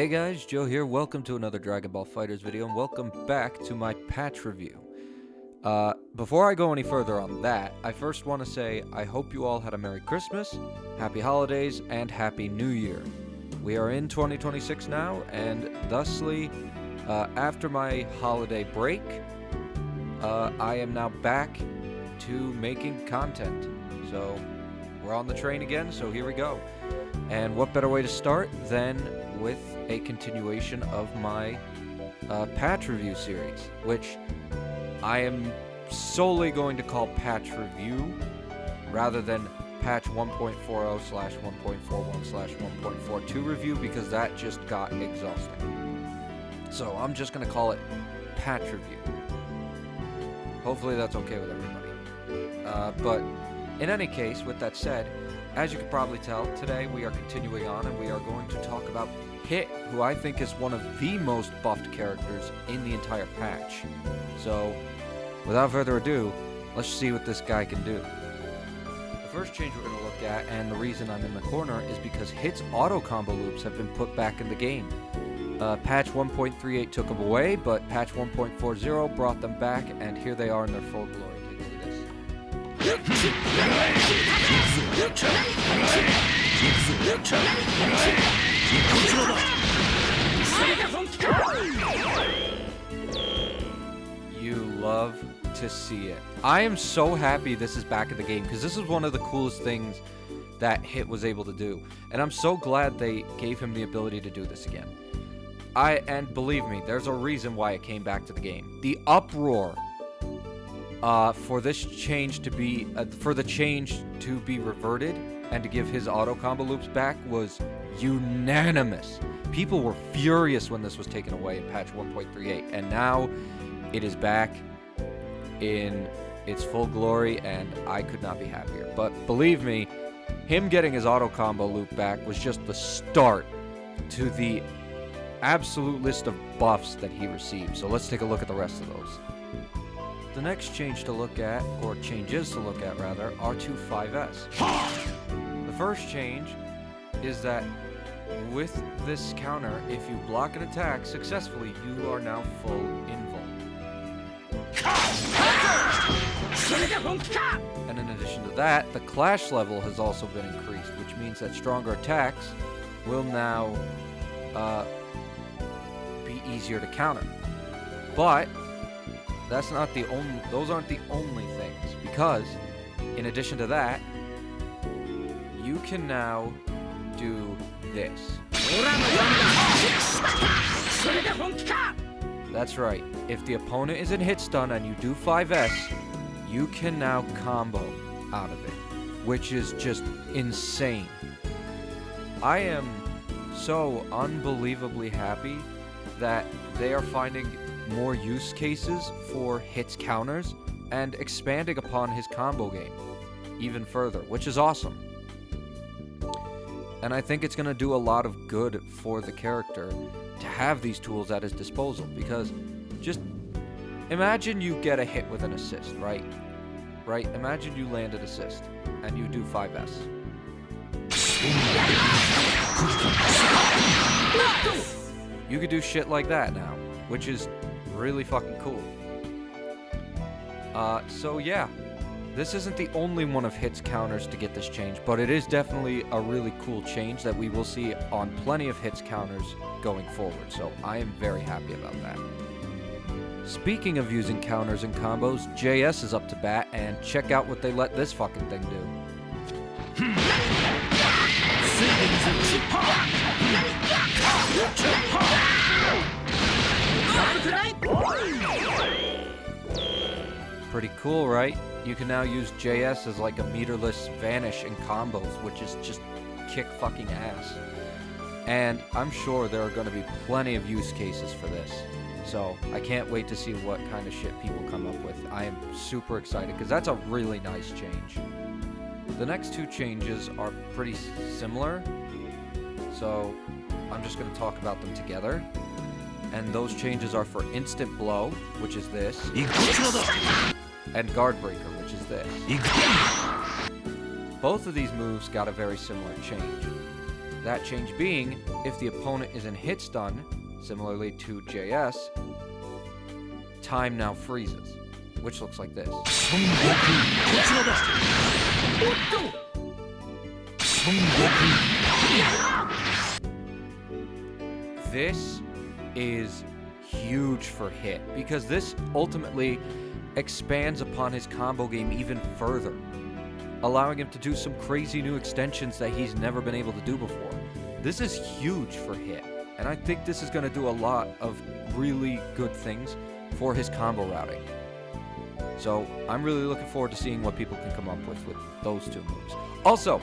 Hey guys, Joe here. Welcome to another Dragon Ball FighterZ video, and welcome back to my patch review. Before I go any further on that, I first want to say I hope you all had a Merry Christmas, Happy Holidays, and Happy New Year. We are in 2026 now, and thusly, after my holiday break, I am now back to making content. So, we're on the train again, so here we go. And what better way to start than with a continuation of my patch review series, which I am solely going to call patch review rather than patch 1.40/1.41/1.42 review, because that just got exhausting. So I'm just going to call it patch review. Hopefully that's okay with everybody. But in any case, with that said, as you can probably tell, today we are continuing on and we are going to talk about Hit, who I think is one of the most buffed characters in the entire patch. So, without further ado, let's see what this guy can do. The first change we're going to look at, and the reason I'm in the corner, is because Hit's auto combo loops have been put back in the game. Patch 1.38 took them away, but patch 1.40 brought them back, and here they are in their full glory. Take a look at this. You love to see it. I am so happy this is back in the game, because this is one of the coolest things that Hit was able to do. And I'm so glad they gave him the ability to do this again. And believe me, there's a reason why it came back to the game. The uproar for this change to be, for the change to be reverted and to give his auto combo loops back was unanimous. People were furious when this was taken away in patch 1.38, and now it is back in its full glory, and I could not be happier. But believe me, him getting his auto combo loop back was just the start to the absolute list of buffs that he received. So let's take a look at the rest of those. The next change to look at, or changes to look at rather, are to 5S. The first change is that with this counter, if you block an attack successfully, you are now full invul. And in addition to that, the clash level has also been increased, which means that stronger attacks will now be easier to counter. But that's not the only, those aren't the only things, because in addition to that, you can now do this. That's right. If the opponent is in hit stun and you do 5S, you can now combo out of it, which is just insane. I am so unbelievably happy that they are finding more use cases for Hit's counters and expanding upon his combo game even further, which is awesome. And I think it's going to do a lot of good for the character to have these tools at his disposal, because just imagine you get a hit with an assist, right? Imagine you land an assist and you do 5S. You could do shit like that now, which is really fucking cool. So yeah, this isn't the only one of Hit's counters to get this change, but it is definitely a really cool change that we will see on plenty of Hit's counters going forward, so I am very happy about that. Speaking of using counters and combos, JS is up to bat, and check out what they let this fucking thing do. Pretty cool, right? You can now use JS as like a meterless vanish in combos, which is just kick fucking ass. And I'm sure there are going to be plenty of use cases for this. So I can't wait to see what kind of shit people come up with. I am super excited, because that's a really nice change. The next two changes are pretty similar, so I'm just going to talk about them together. And those changes are for Instant Blow, which is this, and Guard Breaker, which is this. Both of these moves got a very similar change. That change being, if the opponent is in hit stun, similarly to JS, time now freezes, which looks like this. This is huge for Hit, because this ultimately expands upon his combo game even further, allowing him to do some crazy new extensions that he's never been able to do before. This is huge for Hit, and I think this is going to do a lot of really good things for his combo routing. So I'm really looking forward to seeing what people can come up with those two moves. Also,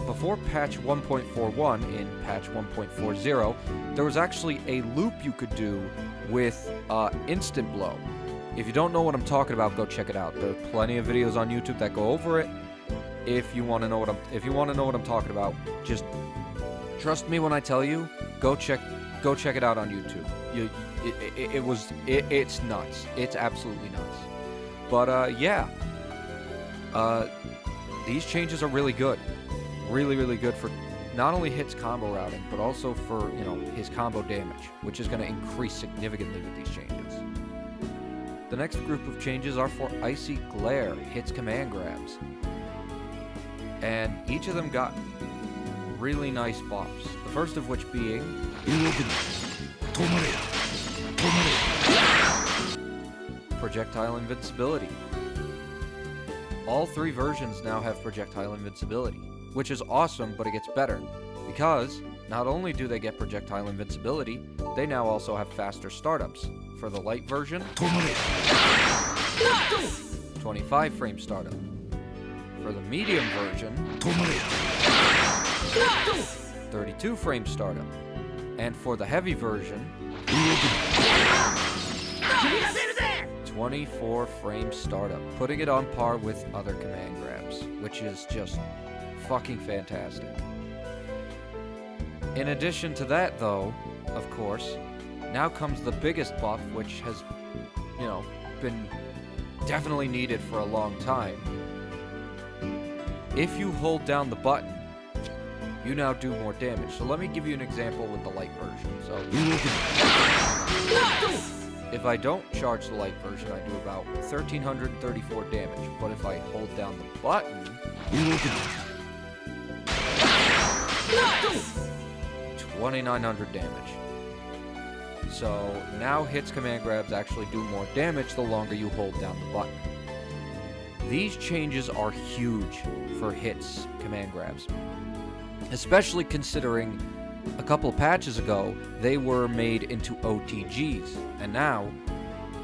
before patch 1.41, in patch 1.40, there was actually a loop you could do with Instant Blow. If you don't know what I'm talking about, go check it out. There are plenty of videos on YouTube that go over it. If you want to know what I'm talking about, just trust me when I tell you, go check it out on YouTube. It's nuts. It's absolutely nuts. But yeah, these changes are really good. Really good for not only Hit's combo routing, but also for, his combo damage, which is going to increase significantly with these changes. The next group of changes are for Icy Glare, Hit's command grabs. And each of them got really nice buffs. The first of which being projectile invincibility. All three versions now have projectile invincibility, which is awesome, but it gets better, because not only do they get projectile invincibility, they now also have faster startups. For the light version, 25 frame startup. For the medium version, 32 frame startup. And for the heavy version, 24 frame startup, putting it on par with other command grabs, which is just fucking fantastic. In addition to that, though, of course, now comes the biggest buff, which has, been definitely needed for a long time. If you hold down the button, you now do more damage. So let me give you an example with the light version. So if I don't charge the light version, I do about 1,334 damage. But if I hold down the button, 2,900 damage. So now Hit's command grabs actually do more damage the longer you hold down the button. These changes are huge for Hit's command grabs, especially considering a couple of patches ago they were made into OTGs, and now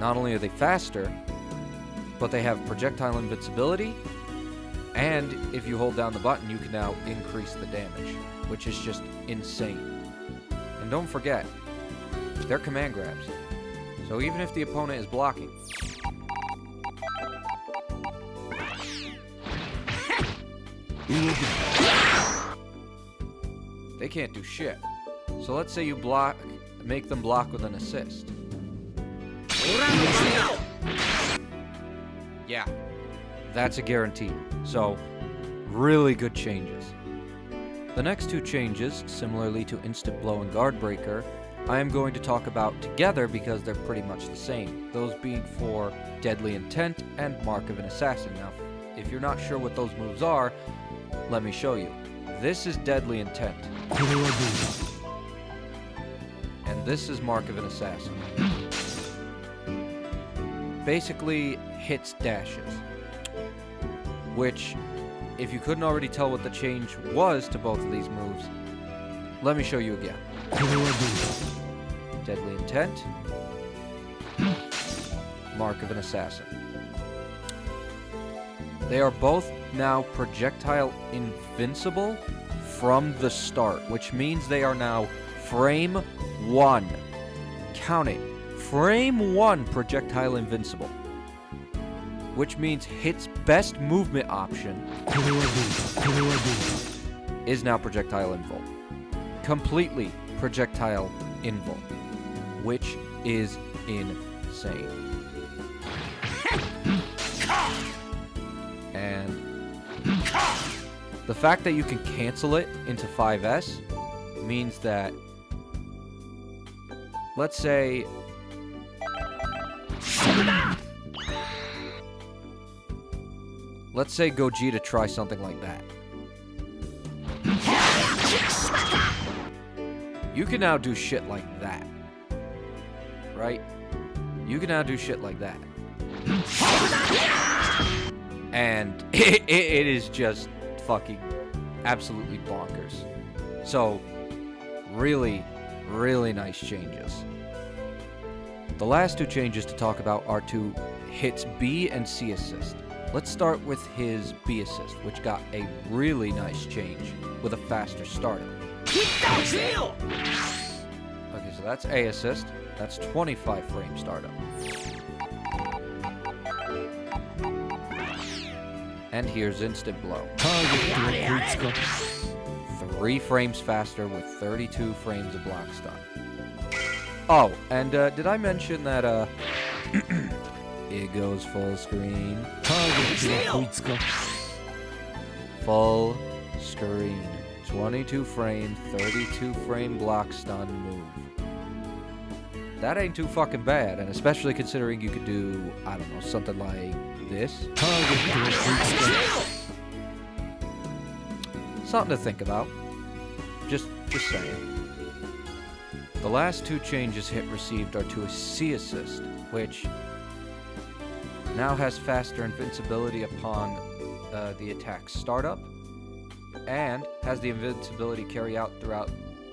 not only are they faster, but they have projectile invincibility, and if you hold down the button you can now increase the damage, which is just insane. And don't forget, they're command grabs, so even if the opponent is blocking, they can't do shit. So let's say you make them block with an assist. Yeah, that's a guarantee. So, really good changes. The next two changes, similarly to Instant Blow and Guard Breaker, I am going to talk about together because they're pretty much the same. Those being for Deadly Intent and Mark of an Assassin. Now, if you're not sure what those moves are, let me show you. This is Deadly Intent. And this is Mark of an Assassin. Basically, hits dashes. Which, if you couldn't already tell what the change was to both of these moves, let me show you again. Deadly Intent. Mark of an Assassin. They are both now projectile invincible from the start, which means they are now frame 1. Count it. Frame 1 projectile invincible. Which means Hit's best movement option is now projectile invul. Completely projectile invul. Which is insane. And The fact that you can cancel it into 5S means that, let's say, Gogeta tries something like that. You can now do shit like that. Right? You can now do shit like that. And it is just fucking absolutely bonkers. So, really, really nice changes. The last two changes to talk about are to hits B and C assist. Let's start with his B assist, which got a really nice change with a faster startup. Okay, so that's A assist. That's 25 frame startup. And here's instant blow. 3 frames faster with 32 frames of block stun. Oh, and did I mention that it goes full screen? Full screen. 22 frame, 32 frame block stun move. That ain't too fucking bad, and especially considering you could do, I don't know, something like this. Something to think about. Just saying. The last two changes hit received are to a C assist, which now has faster invincibility upon the attack's startup, and has the invincibility carry out throughout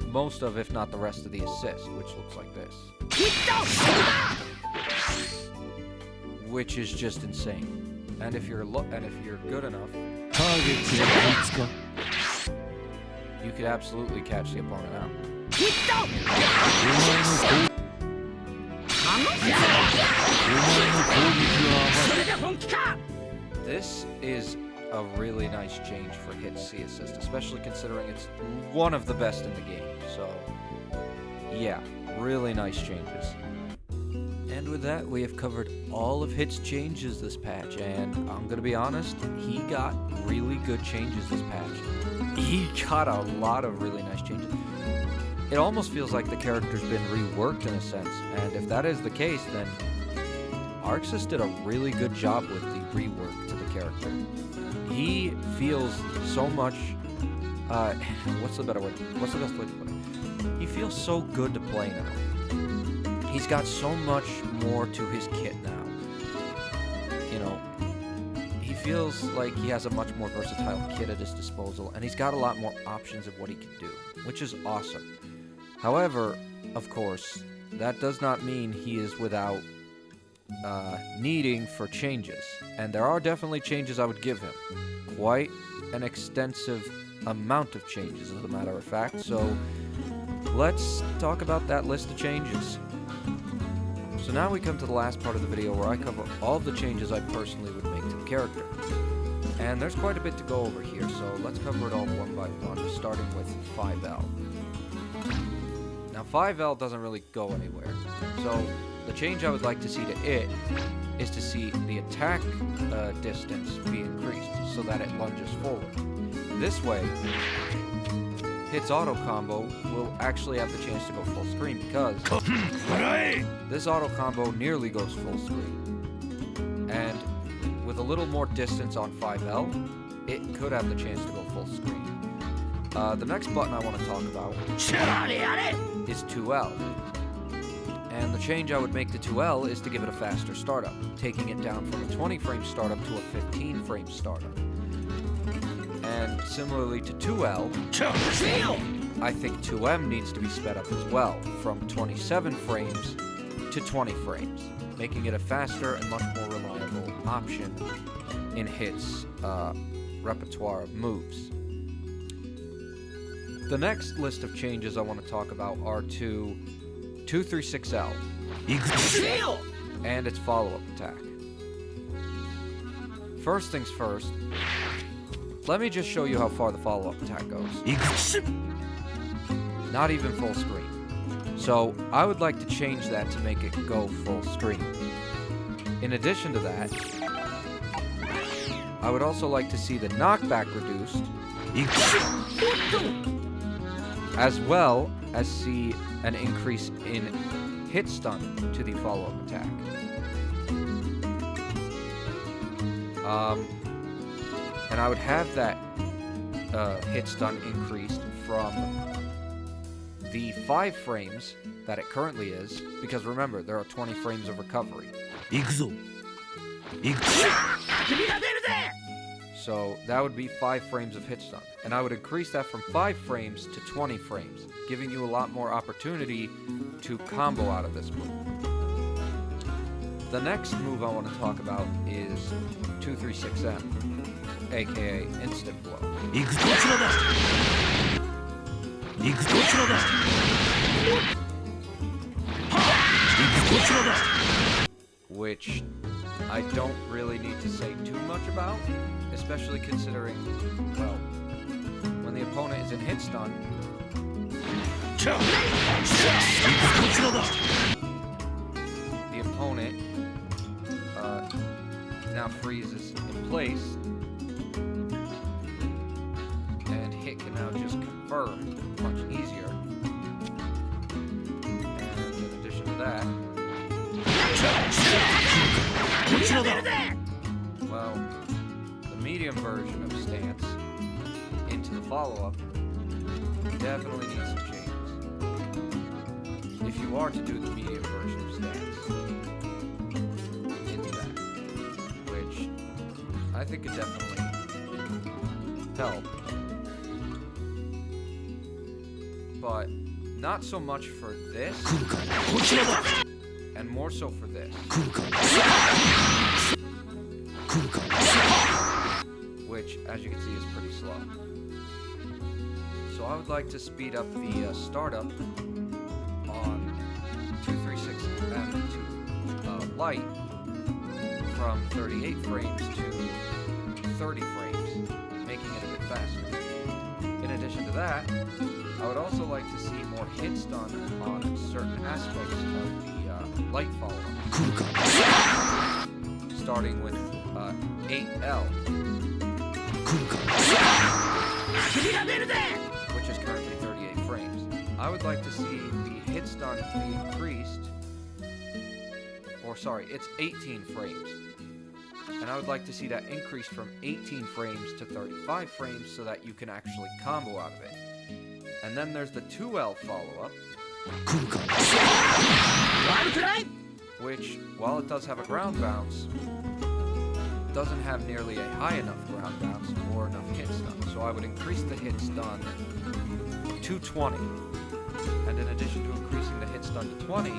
most of, if not the rest of the assist, which looks like this. Which is just insane. And if you're good enough, you could absolutely catch the opponent out. This is a really nice change for hit C assist, especially considering it's one of the best in the game. So, yeah, really nice changes. And with that, we have covered all of Hit's changes this patch, and I'm gonna be honest, he got really good changes this patch. He got a lot of really nice changes. It almost feels like the character's been reworked in a sense, and if that is the case, then Arxis did a really good job with the rework to the character. He feels so much, what's the best way to put it? He feels so good to play now. He's got so much more to his kit now. You know, he feels like he has a much more versatile kit at his disposal, and he's got a lot more options of what he can do, which is awesome. However, of course, that does not mean he is without needing for changes, and there are definitely changes I would give him. Quite an extensive amount of changes, as a matter of fact, so let's talk about that list of changes. So now we come to the last part of the video where I cover all of the changes I personally would make to the character. And there's quite a bit to go over here, so let's cover it all one by one, starting with 5L. Now 5L doesn't really go anywhere, so the change I would like to see to it is to see the attack distance be increased so that it lunges forward. This way, Hit's auto combo will actually have the chance to go full screen because this auto combo nearly goes full screen. And with a little more distance on 5L, it could have the chance to go full screen. The next button I want to talk about is 2L. And the change I would make to 2L is to give it a faster startup, taking it down from a 20 frame startup to a 15 frame startup. And similarly to 2L, I think 2M needs to be sped up as well, from 27 frames to 20 frames, making it a faster and much more reliable option in Hit's repertoire of moves. The next list of changes I want to talk about are to 236L and its follow-up attack. First things first, let me just show you how far the follow-up attack goes. Not even full screen. So I would like to change that to make it go full screen. In addition to that, I would also like to see the knockback reduced as well as see an increase in hit stun to the follow-up attack. And I would have that hit stun increased from the 5 frames that it currently is, because remember, there are 20 frames of recovery. So that would be 5 frames of hit stun. And I would increase that from 5 frames to 20 frames, giving you a lot more opportunity to combo out of this move. The next move I want to talk about is 236M, aka Instant Blow. Which I don't really need to say too much about, especially considering, well, when the opponent is in hit stun, the opponent now freezes in place, and hit can now just confirm much easier. And in addition to that, well, the medium version of stance into the follow-up definitely needs some changes. If you are to do the medium version of stance into that, which I think could definitely help, but not so much for this, and more so for this, which, as you can see, is pretty slow. So I would like to speed up the startup on 236M to light from 38 frames to 30 frames, making it a bit faster. In addition to that, I would also like to see more hit stun on certain aspects of the light follow-up. Starting with 8L, which is currently 38 frames. I would like to see the hit stun be increased, or sorry, it's 18 frames. And I would like to see that increase from 18 frames to 35 frames so that you can actually combo out of it. And then there's the 2L follow-up, which, while it does have a ground bounce, doesn't have nearly a high enough ground bounce or enough hit stun. So I would increase the hit stun to 20. And in addition to increasing the hit stun to 20,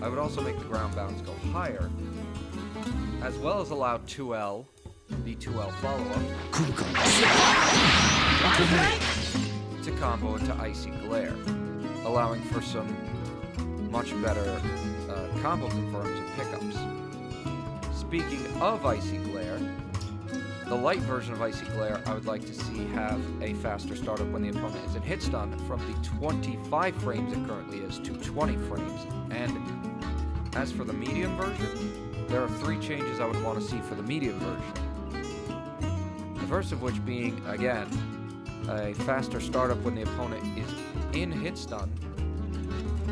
I would also make the ground bounce go higher, as well as allow 2L, the 2L follow-up, to combo into Icy Glare, allowing for some much better combo confirms and pickups. Speaking of Icy Glare, the light version of Icy Glare I would like to see have a faster startup when the opponent is in hit stun from the 25 frames it currently is to 20 frames. And as for the medium version, there are 3 changes I would want to see for the medium version. The first of which being, again, a faster startup when the opponent is in hit stun,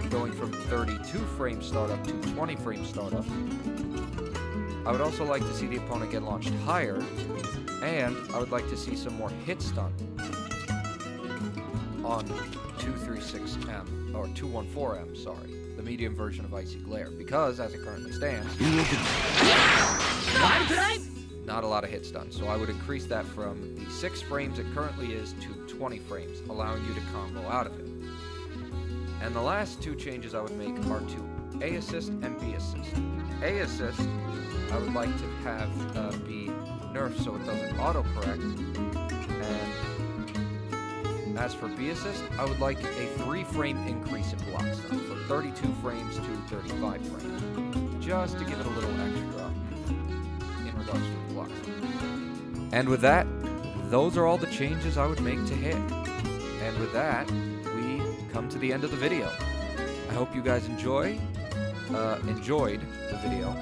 going from 32 frame startup to 20 frame startup. I would also like to see the opponent get launched higher, and I would like to see some more hit stun on 236M, or 214M, sorry, the medium version of Icy Glare, because as it currently stands, not a lot of hit stun, so I would increase that from the 6 frames it currently is to 20 frames, allowing you to combo out of it. And the last 2 changes I would make are to A assist and B assist. A assist, I would like to have be nerfed so it doesn't autocorrect, and as for B assist, I would like a 3 frame increase in block stun, from 32 frames to 35 frames, just to give it a little extra in regards to the block stun. And with that, those are all the changes I would make to hit. And with that, we come to the end of the video. I hope you guys enjoyed the video,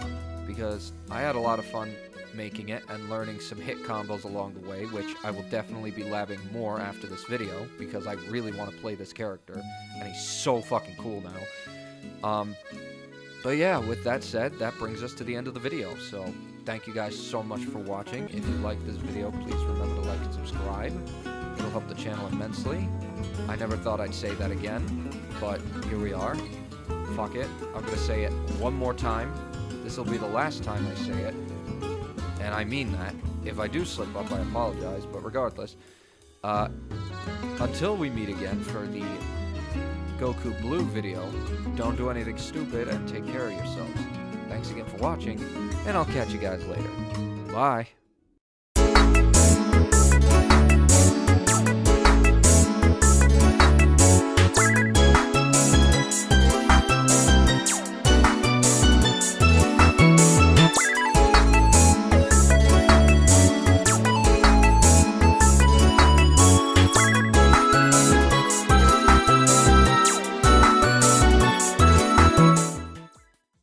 because I had a lot of fun making it and learning some hit combos along the way, which I will definitely be labbing more after this video because I really want to play this character, and he's so fucking cool now. But yeah, with that said, that brings us to the end of the video. So thank you guys so much for watching. If you like this video, please remember to like and subscribe. It'll help the channel immensely. I never thought I'd say that again, but here we are. Fuck it. I'm gonna say it one more time. This will be the last time I say it. And I mean that. If I do slip up, I apologize, but regardless. Until we meet again for the Goku Blue video, don't do anything stupid and take care of yourselves. Thanks again for watching, and I'll catch you guys later. Bye.